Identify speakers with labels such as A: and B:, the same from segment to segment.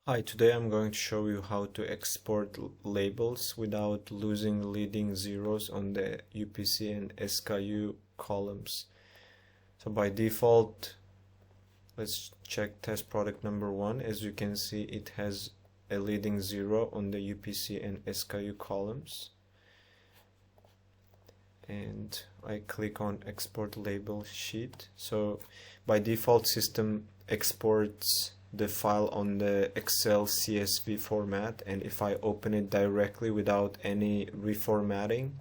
A: Hi, today I'm going to show you how to export labels without losing leading zeros on the UPC and SKU columns. So by default, let's check test product number 1. As you can see, it has a leading zero on the UPC and SKU columns. And I click on export label sheet. So by default, system exports the file on the Excel CSV format, and if I open it directly without any reformatting,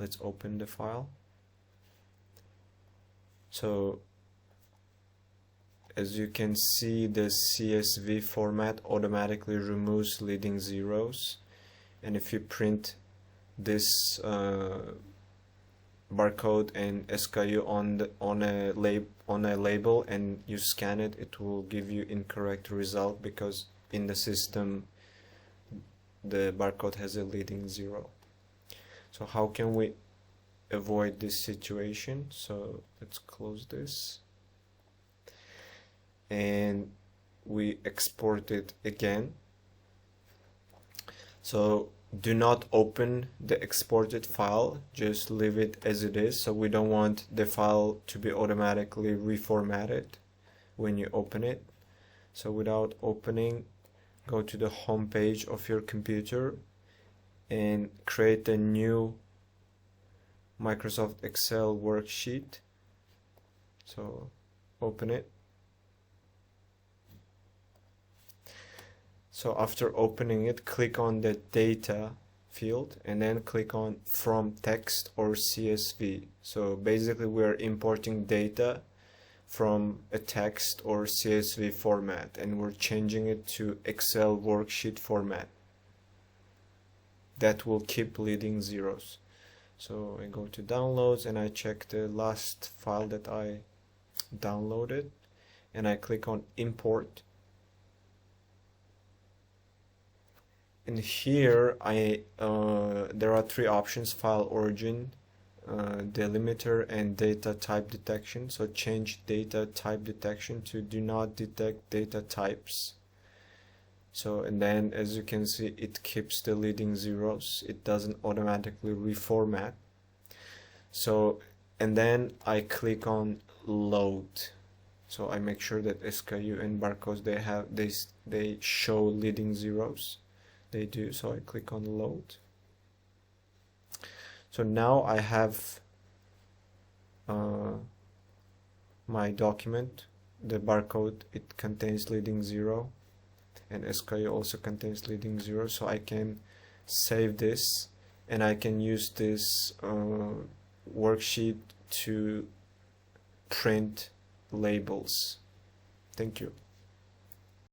A: let's open the file. So as you can see, the CSV format automatically removes leading zeros, and if you print this barcode and SKU on a label and you scan it, it will give you incorrect result because in the system the barcode has a leading zero. So how can we avoid this situation? So let's close this and we export it again. So do not open the exported file, just leave it as it is. So we don't want the file to be automatically reformatted when you open it. So without opening, go to the home page of your computer and create a new Microsoft Excel worksheet. So open it. So after opening it, click on the data field and then click on from text or CSV. So basically we're importing data from a text or CSV format and we're changing it to Excel worksheet format. That will keep leading zeros. So I go to downloads and I check the last file that I downloaded and I click on import. And here there are three options: file origin, delimiter, and data type detection. So change data type detection to do not detect data types. So and then as you can see, it keeps the leading zeros. It doesn't automatically reformat. So and then I click on load. So I make sure that SKU and barcodes they show leading zeros. They do, so I click on load. So now I have my document. The barcode, it contains leading zero and SKU also contains leading zero, so I can save this and I can use this worksheet to print labels. Thank you.